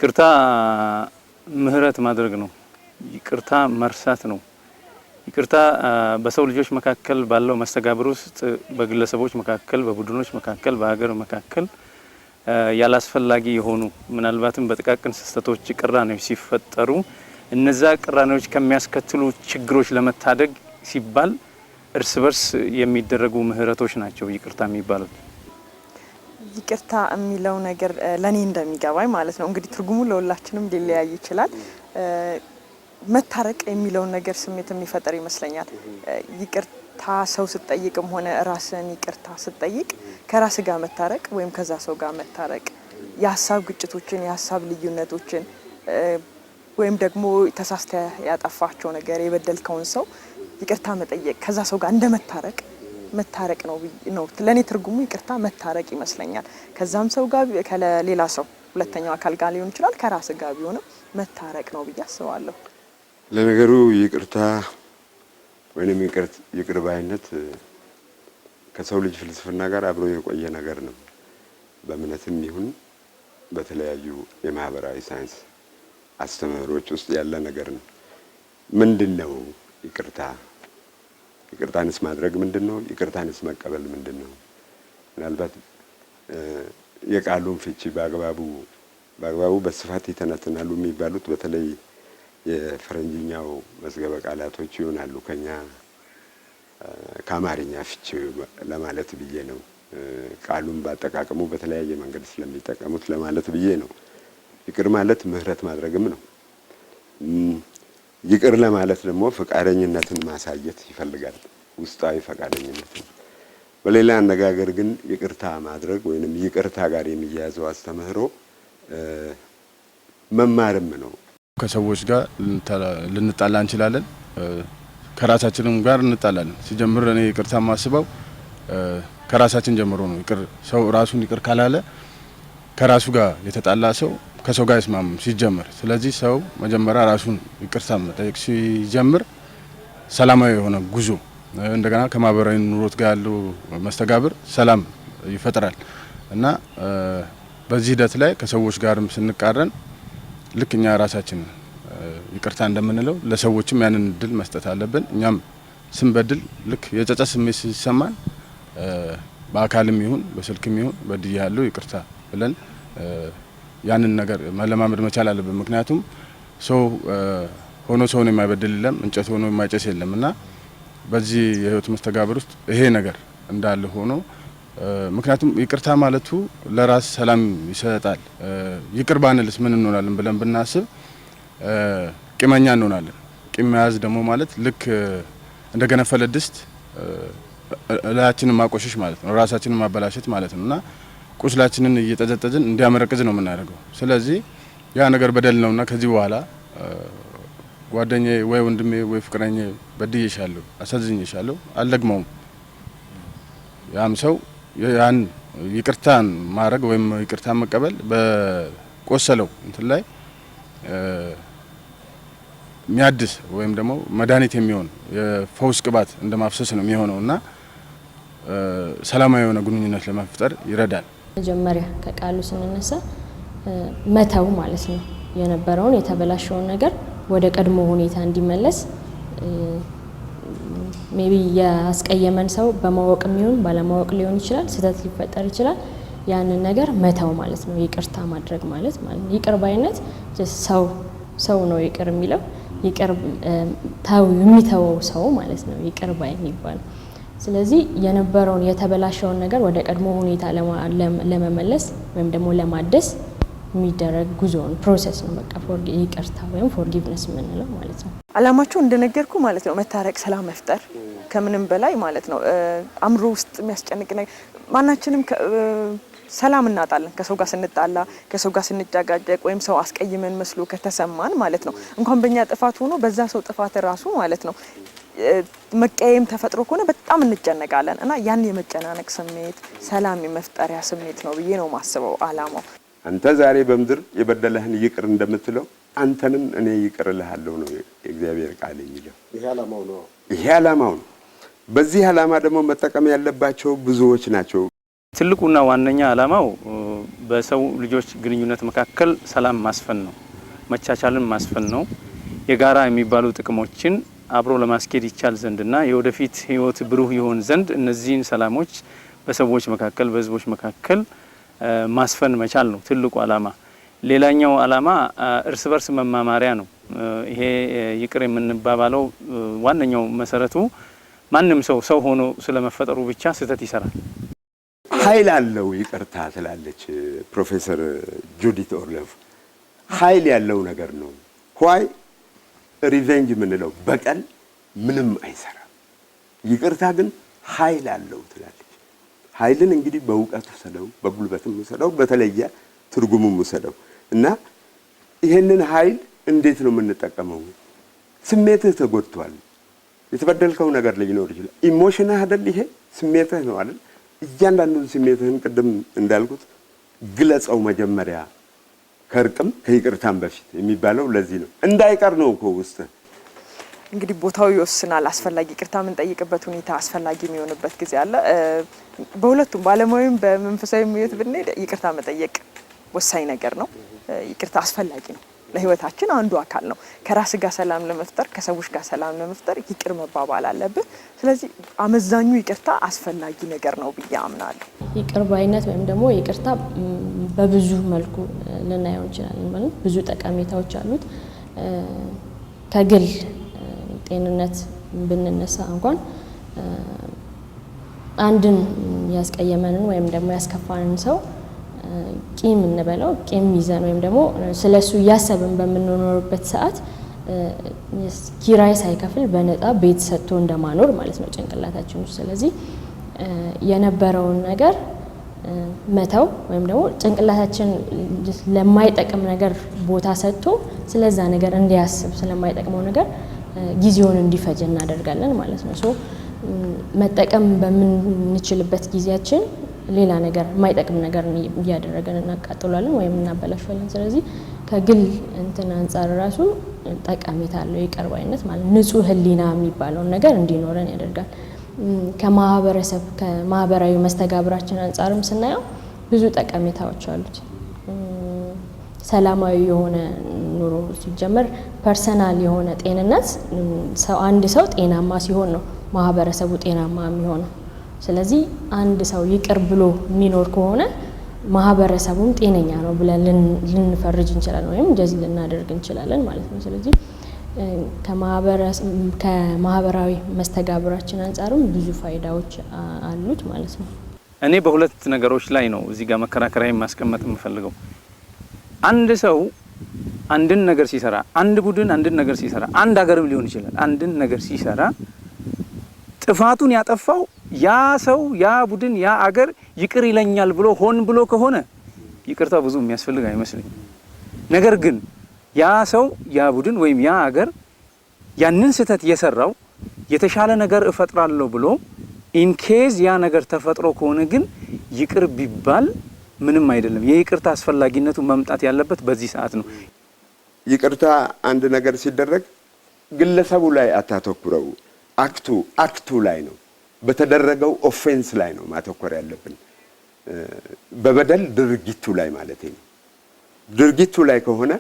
ይቅርታ ምህረት ማድረግ ነው። ይቅርታ መርሳት ነው። ይቅርታ በሰው ልጆች መካከል ባለው መስተጋብር ውስጥ በግለሰቦች መካከል፣ በቡድኖች መካከል፣ በሀገር መካከል ያላስፈላጊ የሆኑ ምናልባትም በጥቃቅን ስህተቶች ቅራኔዎች ሲፈጠሩ እነዛ ቅራኔዎች ከሚያስከትሉ ችግሮች ለመታደግ ሲባል እርስ በርስ የሚደረጉ ምህረቶች ናቸው ይቅርታ የሚባሉት። ይቅርታ የሚለው ነገር ለኔ እንደሚገባኝ ማለት ነው እንግዲህ ትርጉሙ ለሁላችንም ሊለያይ ይችላል። መታረቅ የሚለው ነገር ስሜት የሚፈጠር ይመስለኛል። ይቅርታ ሰው ስትጠይቅም ሆነ ራስን ይቅርታ ስትጠይቅ ከራስ ጋር መታረቅ ወይም ከዛ ሰው ጋር መታረቅ የሀሳብ ግጭቶችን የሀሳብ ልዩነቶችን ወይም ደግሞ ተሳስተ ያጠፋቸው ነገር የበደልከውን ሰው ይቅርታ መጠየቅ ከዛ ሰው ጋር እንደመታረቅ መታረቅ ነው ለኔ ትርጉሙ ይቅርታ መታረቅ ይመስለኛል። ከዛም ሰው ጋር ከሌላ ሰው ሁለተኛው አካል ጋር ሊሆን ይችላል ከራስ ጋር ቢሆንም መታረቅ ነው ብዬ አስባለሁ። ለነገሩ ይቅርታ ወይንም ይቅር ባይነት ከሰው ልጅ ፍልስፍና ጋር አብሮ የቆየ ነገር ነው። በእምነትም ይሁን በተለያዩ የማህበራዊ ሳይንስ አስተምህሮች ውስጥ ያለ ነገር ነው። ምንድነው ይቅርታ? ይቅርታንስ ማድረግ ምንድነው? ይቅርታንስ መቀበል ምንድነው? ምናልባት የቃሉን ፍቺ በአግባቡ በስፋት ይተነትናሉ የሚባሉት በተለይ የፈረንጅኛው መዝገበ ቃላቶች ይሆናሉ ከኛ ከአማርኛ ፍቺ ለማለት ብዬ ነው። ቃሉን ባጠቃቀሙ በተለያየ መንገድ ስለሚጠቀሙት ለማለት ብዬ ነው። ይቅር ማለት ምህረት ማድረግም ነው። ይቅር ለማለት ደግሞ ፈቃደኝነትን ማሳየት ይፈልጋል፣ ውስጣዊ ፈቃደኝነትን። በሌላ አነጋገር ግን ይቅርታ ማድረግ ወይንም ይቅርታ ጋር የሚያያዘው አስተምህሮ መማርም ነው። ከሰዎች ጋር ልንጣላ እንችላለን፣ ከራሳችንም ጋር እንጣላለን። ሲጀምር እኔ ይቅርታ ማስበው ከራሳችን ጀምሮ ነው። ሰው ራሱን ይቅር ካላለ ከራሱ ጋር የተጣላ ሰው ከሰው ጋር አይስማማም ሲጀምር። ስለዚህ ሰው መጀመሪያ ራሱን ይቅርታ መጠየቅ ሲጀምር ሰላማዊ የሆነ ጉዞ እንደገና ከማህበራዊ ኑሮት ጋር ያለው መስተጋብር ሰላም ይፈጥራል እና በዚህ ሂደት ላይ ከሰዎች ጋርም ስንቃረን ልክኛ ራሳችን ይቅርታ እንደምንለው ለሰዎችም ያንን እድል መስጠት አለብን። እኛም ስንበድል ልክ የጸጸት ስሜት ሲሰማን በአካልም ይሁን በስልክም ይሁን በድያለሁ ይቅርታ ብለን ያንን ነገር መለማመድ መቻል አለብን። ምክንያቱም ሰው ሆኖ ሰውን የማይበድል የለም፣ እንጨት ሆኖ የማይጨስ የለምና በዚህ የህይወት መስተጋብር ውስጥ ይሄ ነገር እንዳለ ሆኖ ምክንያቱም ይቅርታ ማለቱ ለራስ ሰላም ይሰጣል። ይቅር ባንልስ ምን እንሆናለን ብለን ብናስብ ቂመኛ እንሆናለን። ቂም መያዝ ደግሞ ማለት ልክ እንደገነፈለ ድስት ላያችንን ማቆሸሽ ማለት ነው፣ ራሳችንን ማበላሸት ማለት ነውና ቁስላችንን እየጠዘጠዝን እንዲያመረቅዝ ነው የምናደርገው። ስለዚህ ያ ነገር በደል ነውና ከዚህ በኋላ ጓደኛዬ ወይ ወንድሜ ወይ ፍቅረኛዬ በድዬሻለሁ፣ አሳዝኜሻለሁ አልደግመውም። ያም ሰው ያን ይቅርታን ማድረግ ወይም ይቅርታን መቀበል በቆሰለው እንትን ላይ የሚያድስ ወይም ደግሞ መድኃኒት የሚሆን የፈውስ ቅባት እንደማፍሰስ ነው የሚሆነውና ሰላማዊ የሆነ ግንኙነት ለመፍጠር ይረዳል። መጀመሪያ ከቃሉ ስንነሳ መተው ማለት ነው። የነበረውን የተበላሸውን ነገር ወደ ቀድሞ ሁኔታ እንዲመለስ ሜቢ ያስቀየመን ሰው በማወቅም ይሁን ባለማወቅ ሊሆን ይችላል፣ ስህተት ሊፈጠር ይችላል። ያንን ነገር መተው ማለት ነው ይቅርታ ማድረግ ማለት ነው። ይቅር ባይነት ሰው ነው ይቅር የሚለው ይቅር የሚተወው ሰው ማለት ነው ይቅር ባይ የሚባለው። ስለዚህ የነበረውን የተበላሸውን ነገር ወደ ቀድሞ ሁኔታ ለመመለስ ወይም ደግሞ ለማደስ የሚደረግ ጉዞን ፕሮሰስ ነው። በቃ ይቅርታ ወይም ፎርጊቭነስ የምንለው ማለት ነው። አላማቸው እንደነገርኩ ማለት ነው መታረቅ፣ ሰላም መፍጠር ከምንም በላይ ማለት ነው። አእምሮ ውስጥ የሚያስጨንቅ ነገር ማናችንም ሰላም እናጣለን ከሰው ጋር ስንጣላ፣ ከሰው ጋር ስንጫጋጨቅ ወይም ሰው አስቀይመን መስሎ ከተሰማን ማለት ነው። እንኳን በእኛ ጥፋት ሆኖ በዛ ሰው ጥፋት ራሱ ማለት ነው መቀየም ተፈጥሮ ከሆነ በጣም እንጨነቃለን እና ያን የመጨናነቅ ስሜት ሰላም የመፍጠሪያ ስሜት ነው ብዬ ነው ማስበው አላማው። አንተ ዛሬ በምድር የበደለህን ይቅር እንደምትለው አንተንም እኔ ይቅር እልሃለሁ ነው የእግዚአብሔር ቃል የሚለው። ይሄ ዓላማው ነው። በዚህ ዓላማ ደግሞ መጠቀም ያለባቸው ብዙዎች ናቸው። ትልቁና ዋነኛ ዓላማው በሰው ልጆች ግንኙነት መካከል ሰላም ማስፈን ነው፣ መቻቻልን ማስፈን ነው። የጋራ የሚባሉ ጥቅሞችን አብሮ ለማስኬድ ይቻል ዘንድና የወደፊት ህይወት ብሩህ ይሆን ዘንድ እነዚህን ሰላሞች በሰዎች መካከል በህዝቦች መካከል ማስፈን መቻል ነው ትልቁ ዓላማ። ሌላኛው ዓላማ እርስ በርስ መማማሪያ ነው። ይሄ ይቅር የምንባባለው ዋነኛው መሰረቱ ማንም ሰው ሆኖ ስለመፈጠሩ ብቻ ስህተት ይሰራል። ኃይል አለው ይቅርታ ትላለች ፕሮፌሰር ጁዲት ኦርሎፍ። ኃይል ያለው ነገር ነው። ዋይ ሪቬንጅ የምንለው በቀል ምንም አይሰራም። ይቅርታ ግን ኃይል አለው ትላለች። ኃይልን እንግዲህ በእውቀት ውሰደው፣ በጉልበትም ውሰደው፣ በተለየ ትርጉሙም ውሰደው እና ይሄንን ኃይል እንዴት ነው የምንጠቀመው? ስሜትህ ተጎድቷል፣ የተበደልከው ነገር ሊኖር ይችላል። ኢሞሽንህ አይደል? ይሄ ስሜትህ ነው አይደል? እያንዳንዱን ስሜትህን ቅድም እንዳልኩት ግለጸው መጀመሪያ ከእርቅም ከይቅርታም በፊት የሚባለው ለዚህ ነው። እንዳይቀር ነው እኮ ውስጥ እንግዲህ ቦታው ይወስናል። አስፈላጊ ይቅርታ የምንጠይቅበት ሁኔታ አስፈላጊ የሚሆንበት ጊዜ አለ። በሁለቱም ባለሙያዊም በመንፈሳዊ ህይወት ብንሄድ ይቅርታ መጠየቅ ወሳኝ ነገር ነው። ይቅርታ አስፈላጊ ነው፣ ለህይወታችን አንዱ አካል ነው። ከራስ ጋር ሰላም ለመፍጠር ከሰዎች ጋር ሰላም ለመፍጠር ይቅር መባባል አለብህ። ስለዚህ አመዛኙ ይቅርታ አስፈላጊ ነገር ነው ብዬ አምናለሁ። ይቅር ባይነት ወይም ደግሞ ይቅርታ በብዙ መልኩ ልናየው እንችላለን። ማለት ብዙ ጠቀሜታዎች አሉት። ከግል ጤንነት ብንነሳ እንኳን አንድን ያስቀየመንን ወይም ደግሞ ያስከፋንን ሰው ቂም እንበለው ቂም ይዘን ወይም ደግሞ ስለሱ እያሰብን በምንኖርበት ሰዓት ኪራይ ሳይከፍል በነፃ ቤት ሰጥቶ እንደማኖር ማለት ነው ጭንቅላታችን ውስጥ። ስለዚህ የነበረውን ነገር መተው ወይም ደግሞ ጭንቅላታችን ለማይጠቅም ነገር ቦታ ሰጥቶ ስለዛ ነገር እንዲያስብ ስለማይጠቅመው ነገር ጊዜውን እንዲፈጅ እናደርጋለን ማለት ነው። መጠቀም በምንችልበት ጊዜያችን ሌላ ነገር የማይጠቅም ነገር እያደረገን እናቃጥላለን ወይም እናበላሻለን። ስለዚህ ከግል እንትን አንጻር ራሱ ጠቀሜታ አለው ይቅር ባይነት ማለት ንጹህ ህሊና የሚባለውን ነገር እንዲኖረን ያደርጋል። ከማህበረሰብ ከማህበራዊ መስተጋብራችን አንጻርም ስናየው ብዙ ጠቀሜታዎች አሉት። ሰላማዊ የሆነ ኑሮ ሲጀመር ፐርሰናል የሆነ ጤንነት አንድ ሰው ጤናማ ሲሆን ነው ማህበረሰቡ ጤናማ የሚሆነው። ስለዚህ አንድ ሰው ይቅር ብሎ የሚኖር ከሆነ ማህበረሰቡም ጤነኛ ነው ብለን ልንፈርጅ እንችላለን ወይም ጀጅ ልናደርግ እንችላለን ማለት ነው። ስለዚህ ከማህበራዊ መስተጋብራችን አንጻርም ብዙ ፋይዳዎች አሉት ማለት ነው። እኔ በሁለት ነገሮች ላይ ነው እዚህ ጋር መከራከሪያ ማስቀመጥ የምፈልገው። አንድ ሰው አንድን ነገር ሲሰራ፣ አንድ ቡድን አንድን ነገር ሲሰራ፣ አንድ ሀገርም ሊሆን ይችላል አንድን ነገር ሲሰራ ጥፋቱን ያጠፋው ያ ሰው ያ ቡድን ያ አገር ይቅር ይለኛል ብሎ ሆን ብሎ ከሆነ ይቅርታ ብዙ የሚያስፈልግ አይመስለኝም። ነገር ግን ያ ሰው ያ ቡድን ወይም ያ አገር ያንን ስህተት የሰራው የተሻለ ነገር እፈጥራለሁ ብሎ ኢንኬዝ ያ ነገር ተፈጥሮ ከሆነ ግን ይቅር ቢባል ምንም አይደለም። የይቅርታ አስፈላጊነቱ መምጣት ያለበት በዚህ ሰዓት ነው። ይቅርታ አንድ ነገር ሲደረግ ግለሰቡ ላይ አታተኩረው፣ አክቱ ላይ ነው፣ በተደረገው ኦፌንስ ላይ ነው ማተኮር ያለብን። በበደል ድርጊቱ ላይ ማለት ነው። ድርጊቱ ላይ ከሆነ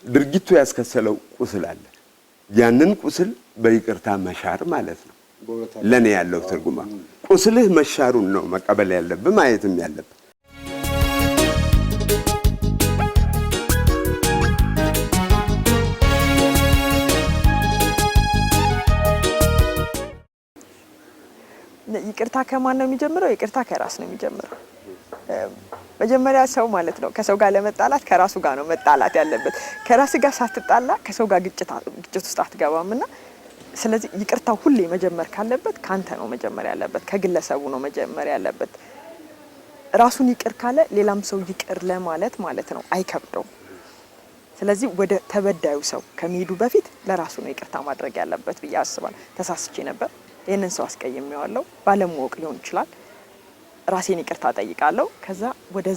ድርጊቱ ያስከሰለው ቁስል አለ። ያንን ቁስል በይቅርታ መሻር ማለት ነው። ለኔ ያለው ትርጉማ ቁስልህ መሻሩን ነው መቀበል ያለብህ ማየትም ያለብህ። ይቅርታ ከማን ነው የሚጀምረው? ይቅርታ ከራስ ነው የሚጀምረው። መጀመሪያ ሰው ማለት ነው ከሰው ጋር ለመጣላት ከራሱ ጋር ነው መጣላት ያለበት። ከራስ ጋር ሳትጣላ ከሰው ጋር ግጭት ውስጥ አትገባምና ስለዚህ ይቅርታው ሁሌ መጀመር ካለበት ካንተ ነው መጀመር ያለበት፣ ከግለሰቡ ነው መጀመር ያለበት። ራሱን ይቅር ካለ ሌላም ሰው ይቅር ለማለት ማለት ነው አይከብደው። ስለዚህ ወደ ተበዳዩ ሰው ከመሄዱ በፊት ለራሱ ነው ይቅርታ ማድረግ ያለበት ብዬ አስባለሁ። ተሳስቼ ነበር፣ ይህንን ሰው አስቀይሜዋለሁ፣ ባለማወቅ ሊሆን ይችላል። ራሴን ይቅርታ ጠይቃለሁ። ከዛ ወደ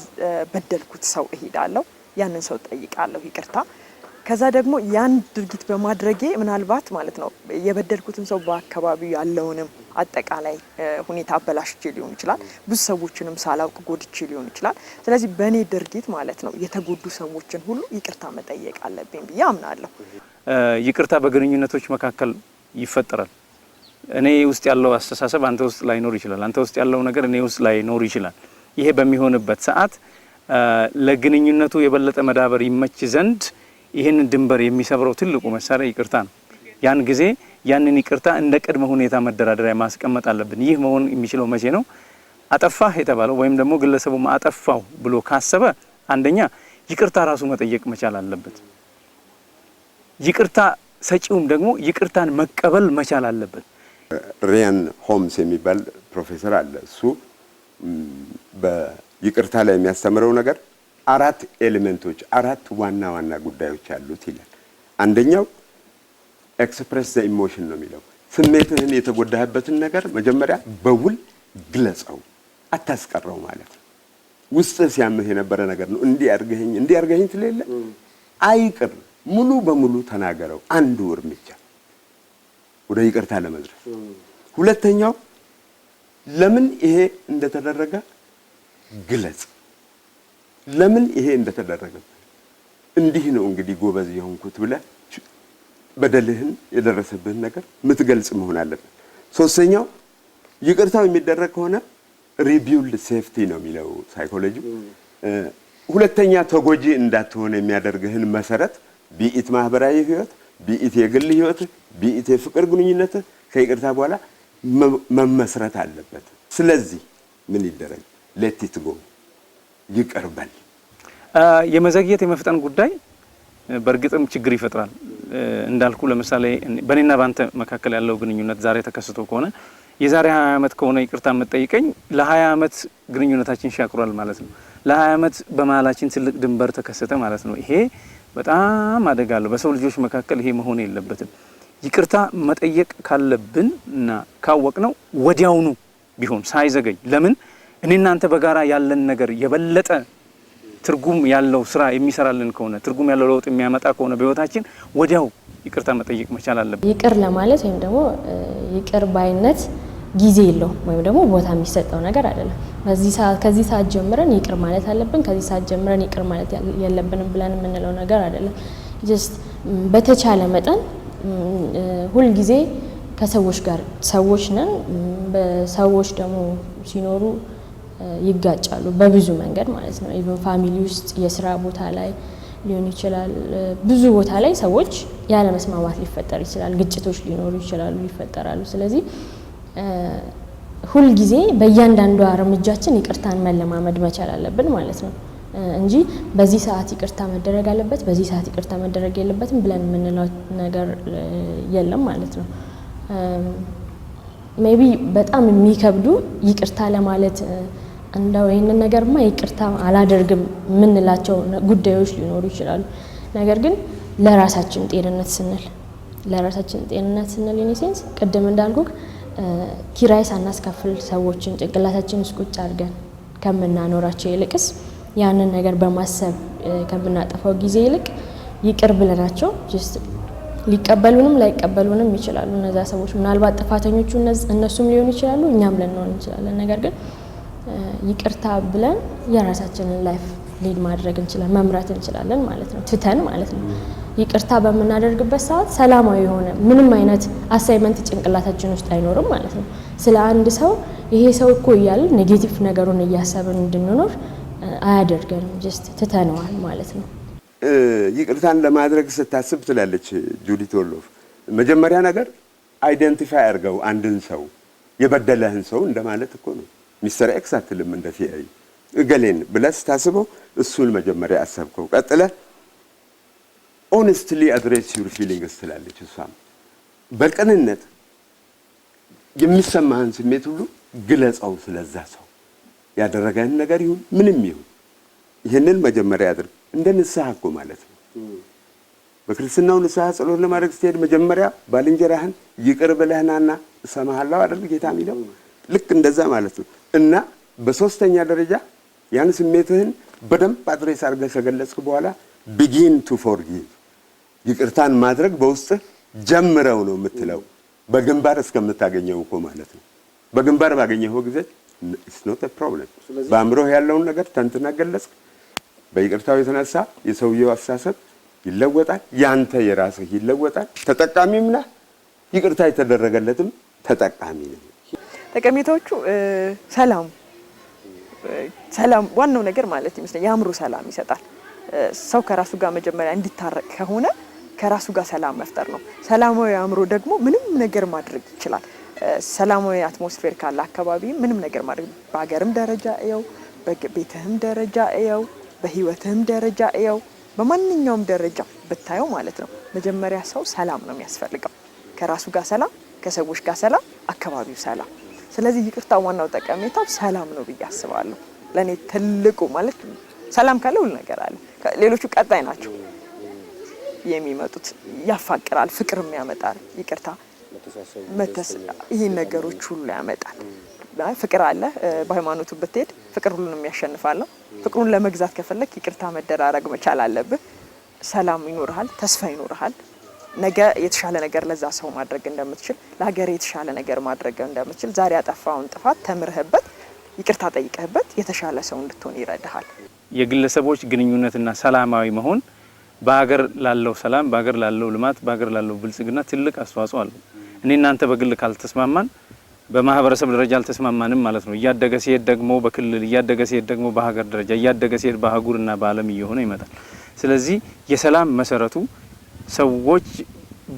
በደልኩት ሰው እሄዳለሁ፣ ያንን ሰው ጠይቃለሁ ይቅርታ። ከዛ ደግሞ ያን ድርጊት በማድረጌ ምናልባት ማለት ነው የበደልኩትን ሰው በአካባቢው ያለውንም አጠቃላይ ሁኔታ አበላሽቼ ሊሆን ይችላል። ብዙ ሰዎችንም ሳላውቅ ጎድቼ ሊሆን ይችላል። ስለዚህ በእኔ ድርጊት ማለት ነው የተጎዱ ሰዎችን ሁሉ ይቅርታ መጠየቅ አለብኝ ብዬ አምናለሁ። ይቅርታ በግንኙነቶች መካከል ይፈጠራል። እኔ ውስጥ ያለው አስተሳሰብ አንተ ውስጥ ላይኖር ይችላል። አንተ ውስጥ ያለው ነገር እኔ ውስጥ ላይኖር ይችላል። ይሄ በሚሆንበት ሰዓት ለግንኙነቱ የበለጠ መዳበር ይመች ዘንድ ይህንን ድንበር የሚሰብረው ትልቁ መሳሪያ ይቅርታ ነው። ያን ጊዜ ያንን ይቅርታ እንደ ቅድመ ሁኔታ መደራደሪያ ማስቀመጥ አለብን። ይህ መሆን የሚችለው መቼ ነው? አጠፋህ የተባለው ወይም ደግሞ ግለሰቡ አጠፋው ብሎ ካሰበ አንደኛ ይቅርታ ራሱ መጠየቅ መቻል አለበት። ይቅርታ ሰጪውም ደግሞ ይቅርታን መቀበል መቻል አለበት። ሪያን ሆምስ የሚባል ፕሮፌሰር አለ። እሱ በይቅርታ ላይ የሚያስተምረው ነገር 4 ኤሌመንቶች 4 ዋና ዋና ጉዳዮች አሉት ይላል። አንደኛው ኤክስፕሬስ ዘ ኢሞሽን ነው የሚለው። ስሜትህን የተጎዳህበትን ነገር መጀመሪያ በውል ግለጸው፣ አታስቀረው ማለት ነው። ውስጥ ሲያምህ የነበረ ነገር ነው። እንዲህ አድርገኸኝ ትለለ አይቅር፣ ሙሉ በሙሉ ተናገረው። አንዱ እርምጃ ወደ ይቅርታ ለመድረስ። ሁለተኛው ለምን ይሄ እንደተደረገ ግለጽ። ለምን ይሄ እንደተደረገ እንዲህ ነው እንግዲህ ጎበዝ የሆንኩት ብለህ በደልህን የደረሰብህን ነገር ምትገልጽ መሆን አለበት። ሶስተኛው ይቅርታው የሚደረግ ከሆነ ሪቢውልድ ሴፍቲ ነው የሚለው ሳይኮሎጂ። ሁለተኛ ተጎጂ እንዳትሆን የሚያደርግህን መሰረት ቢኢት ማህበራዊ ህይወት፣ ቢኢት የግል ህይወት፣ ቢኢት የፍቅር ግንኙነት ከይቅርታ በኋላ መመስረት አለበት። ስለዚህ ምን ይደረግ? ሌት ኢት ጎ፣ ይቅርበል። የመዘግየት የመፍጠን ጉዳይ በእርግጥም ችግር ይፈጥራል። እንዳልኩ ለምሳሌ በእኔና ባንተ መካከል ያለው ግንኙነት ዛሬ ተከስቶ ከሆነ የዛሬ 20 ዓመት ከሆነ ይቅርታ የምትጠይቀኝ ለ20 ዓመት ግንኙነታችን ሻክሯል ማለት ነው። ለ20 ዓመት በመሀላችን ትልቅ ድንበር ተከሰተ ማለት ነው። ይሄ በጣም አደጋ አለው። በሰው ልጆች መካከል ይሄ መሆን የለበትም። ይቅርታ መጠየቅ ካለብን እና ካወቅነው ወዲያውኑ ቢሆን ሳይዘገይ። ለምን እኔ እናንተ በጋራ ያለን ነገር የበለጠ ትርጉም ያለው ስራ የሚሰራልን ከሆነ ትርጉም ያለው ለውጥ የሚያመጣ ከሆነ በህይወታችን ወዲያው ይቅርታ መጠየቅ መቻል አለብን። ይቅር ለማለት ወይም ደግሞ ይቅር ባይነት ጊዜ የለው ወይም ደግሞ ቦታ የሚሰጠው ነገር አይደለም። ከዚህ ሰዓት ጀምረን ይቅር ማለት አለብን፣ ከዚህ ሰዓት ጀምረን ይቅር ማለት የለብንም ብለን የምንለው ነገር አይደለም። ጀስት በተቻለ መጠን ሁል ጊዜ ከሰዎች ጋር ሰዎች ነን። በሰዎች ደግሞ ሲኖሩ ይጋጫሉ በብዙ መንገድ ማለት ነው። ኢቭን ፋሚሊ ውስጥ፣ የስራ ቦታ ላይ ሊሆን ይችላል። ብዙ ቦታ ላይ ሰዎች ያለ መስማማት ሊፈጠር ይችላል። ግጭቶች ሊኖሩ ይችላሉ፣ ይፈጠራሉ። ስለዚህ ሁል ጊዜ በእያንዳንዱ እርምጃችን ይቅርታን መለማመድ መቻል አለብን ማለት ነው እንጂ በዚህ ሰዓት ይቅርታ መደረግ አለበት፣ በዚህ ሰዓት ይቅርታ መደረግ የለበትም ብለን የምንለው ነገር የለም ማለት ነው። ሜቢ በጣም የሚከብዱ ይቅርታ ለማለት እንደው ይሄንን ነገርማ ይቅርታ አላደርግም የምንላቸው ጉዳዮች ሊኖሩ ይችላሉ። ነገር ግን ለራሳችን ጤንነት ስንል ኢንሴንስ ቅድም እንዳልኩክ ኪራይ ሳናስከፍል ሰዎችን ጭንቅላታችን ውስጥ ቁጭ አድርገን ከምናኖራቸው ይልቅስ ያንን ነገር በማሰብ ከምናጠፋው ጊዜ ይልቅ ይቅር ብለናቸው ጀስት ሊቀበሉንም ላይቀበሉንም ይችላሉ። እነዛ ሰዎች ምናልባት ጥፋተኞቹ እነሱም ሊሆኑ ይችላሉ፣ እኛም ልንሆን እንችላለን። ነገር ግን ይቅርታ ብለን የራሳችንን ላይፍ ሊድ ማድረግ እንችላለን፣ መምራት እንችላለን ማለት ነው፣ ትተን ማለት ነው። ይቅርታ በምናደርግበት ሰዓት ሰላማዊ የሆነ ምንም አይነት አሳይመንት ጭንቅላታችን ውስጥ አይኖርም ማለት ነው። ስለ አንድ ሰው ይሄ ሰው እኮ እያልን ኔጌቲቭ ነገሩን እያሰብን እንድንኖር አያደርገንም። ጀስት ትተነዋል ማለት ነው። ይቅርታን ለማድረግ ስታስብ ትላለች ጁዲት ኦርሎፍ፣ መጀመሪያ ነገር አይደንቲፋይ አድርገው አንድን ሰው የበደለህን ሰው እንደማለት እኮ ነው። ሚስተር ኤክስ አትልም እንደ ቲአይ እገሌን ብለህ ስታስበው እሱን መጀመሪያ አሰብከው። ቀጥለህ ኦነስትሊ አድሬስ ዩር ፊሊንግስ ትላለች እሷም። በቅንነት የሚሰማህን ስሜት ሁሉ ግለጸው ስለዛ ሰው ያደረገህን ነገር ይሁን ምንም ይሁን ይህንን መጀመሪያ አድርግ። እንደ ንስሐ እኮ ማለት ነው። በክርስትናው ንስሐ ጸሎት ለማድረግ ስትሄድ መጀመሪያ ባልንጀራህን ይቅር ብለህናና እሰማሃለሁ አይደል ጌታ የሚለው ልክ እንደዛ ማለት ነው። እና በሶስተኛ ደረጃ ያን ስሜትህን በደንብ አድሬስ አድርገህ ከገለጽክ በኋላ ቢጊን ቱ ፎርጊቭ፣ ይቅርታን ማድረግ በውስጥ ጀምረው ነው የምትለው። በግንባር እስከምታገኘው እኮ ማለት ነው። በግንባር ባገኘው ጊዜ it's not a problem። በአእምሮህ ያለውን ነገር ተንትና ገለጽ። በይቅርታው የተነሳ የሰውየው አስተሳሰብ ይለወጣል፣ ያንተ የራስህ ይለወጣል። ተጠቃሚም ነህ፣ ይቅርታ የተደረገለትም ተጠቃሚ ነው። ጠቀሜታዎቹ ሰላም ዋናው ነገር ማለት ይመስለኛል። የአእምሮ ሰላም ይሰጣል። ሰው ከራሱ ጋር መጀመሪያ እንዲታረቅ ከሆነ ከራሱ ጋር ሰላም መፍጠር ነው። ሰላማዊ አእምሮ ደግሞ ምንም ነገር ማድረግ ይችላል። ሰላማዊ አትሞስፌር ካለ አካባቢ ምንም ነገር ማድረግ በሀገርም ደረጃ እየው፣ በቤትህም ደረጃ እየው፣ በህይወትህም ደረጃ እየው፣ በማንኛውም ደረጃ ብታየው ማለት ነው መጀመሪያ ሰው ሰላም ነው የሚያስፈልገው። ከራሱ ጋር ሰላም፣ ከሰዎች ጋር ሰላም፣ አካባቢው ሰላም። ስለዚህ ይቅርታ ዋናው ጠቀሜታው ሰላም ነው ብዬ አስባለሁ። ለኔ ትልቁ ማለት ሰላም ካለ ሁሉ ነገር አለ። ሌሎቹ ቀጣይ ናቸው የሚመጡት። ያፋቅራል፣ ፍቅርም ያመጣል። ይቅርታ ይህን ነገሮች ሁሉ ያመጣል። ፍቅር አለ። በሃይማኖቱ ብትሄድ ፍቅር ሁሉንም ያሸንፋል ነው። ፍቅሩን ለመግዛት ከፈለክ ይቅርታ መደራረግ መቻል አለብህ። ሰላም ይኖርሃል፣ ተስፋ ይኖርሃል። ነገ የተሻለ ነገር ለዛ ሰው ማድረግ እንደምትችል፣ ለሀገር የተሻለ ነገር ማድረግ እንደምትችል፣ ዛሬ ያጠፋውን ጥፋት ተምርህበት ይቅርታ ጠይቀህበት የተሻለ ሰው እንድትሆን ይረዳሃል። የግለሰቦች ግንኙነትና ሰላማዊ መሆን በሀገር ላለው ሰላም፣ በሀገር ላለው ልማት፣ በሀገር ላለው ብልጽግና ትልቅ አስተዋጽኦ አለው። እኔ እናንተ በግል ካልተስማማን በማህበረሰብ ደረጃ አልተስማማንም ማለት ነው። እያደገ ሲሄድ ደግሞ በክልል እያደገ ሲሄድ ደግሞ በሀገር ደረጃ እያደገ ሲሄድ በአህጉርና በዓለም እየሆነ ይመጣል። ስለዚህ የሰላም መሰረቱ ሰዎች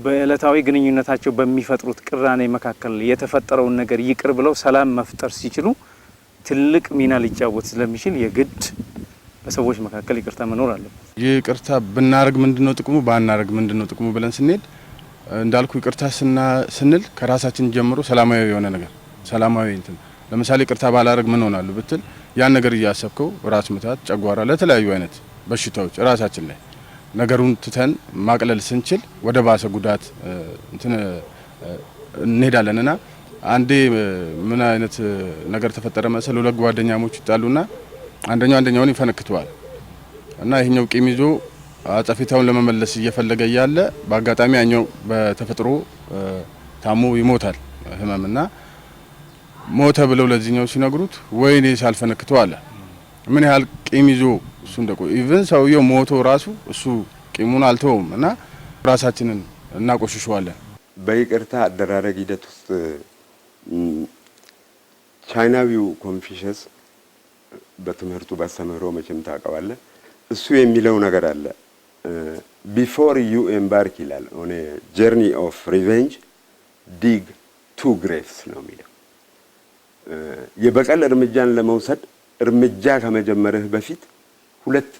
በእለታዊ ግንኙነታቸው በሚፈጥሩት ቅራኔ መካከል የተፈጠረውን ነገር ይቅር ብለው ሰላም መፍጠር ሲችሉ ትልቅ ሚና ሊጫወት ስለሚችል የግድ በሰዎች መካከል ይቅርታ መኖር አለበት። ይቅርታ ብናረግ ምንድነው ጥቅሙ፣ ባናረግ ምንድነው ጥቅሙ ብለን ስንሄድ እንዳልኩ ይቅርታ ስንል ከራሳችን ጀምሮ ሰላማዊ የሆነ ነገር ሰላማዊ እንትን ለምሳሌ ይቅርታ ባላረግ ምን ሆናለሁ ብትል ያን ነገር እያሰብከው ራስ ምታት፣ ጨጓራ፣ ለተለያዩ አይነት በሽታዎች ራሳችን ላይ ነገሩን ትተን ማቅለል ስንችል ወደ ባሰ ጉዳት እንትን እንሄዳለንና አንዴ ምን አይነት ነገር ተፈጠረ መሰል፣ ሁለት ጓደኛሞች ይጣሉና አንደኛውን ይፈነክተዋል እና ይሄኛው ቂም ይዞ አጸፊታውን ለመመለስ እየፈለገ ያለ በአጋጣሚ ያኛው በተፈጥሮ ታሞ ይሞታል ህመምና ሞተ ብለው ለዚህኛው ሲነግሩት ወይኔ ሳልፈነክተው አለ። ምን ያህል ቂም ይዞ እሱ እንደቆየ ኢቭን ሰውየው ሞቶ ራሱ እሱ ቂሙን አልተውም እና ራሳችንን እናቆሽሸዋለን። በይቅርታ አደራረግ ሂደት ውስጥ ቻይናዊው ኮንፊሸስ በትምህርቱ ባስተምሮ መቼም ታውቀዋለህ። እሱ የሚለው ነገር አለ። ቢፎር ዩ ኤምባርክ ይላል ኦን ጀርኒ ኦፍ ሪቬንጅ ዲግ ቱ ግሬቭስ ነው የሚለው። የበቀል እርምጃን ለመውሰድ እርምጃ ከመጀመርህ በፊት ሁለት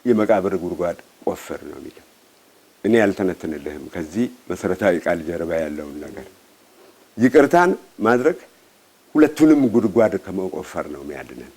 የመቃብር ጉድጓድ ቆፍር ነው የሚለው። እኔ ያልተነትንልህም ከዚህ መሰረታዊ ቃል ጀርባ ያለውን ነገር ይቅርታን ማድረግ ሁለቱንም ጉድጓድ ከመቆፈር ነው የሚያድነን።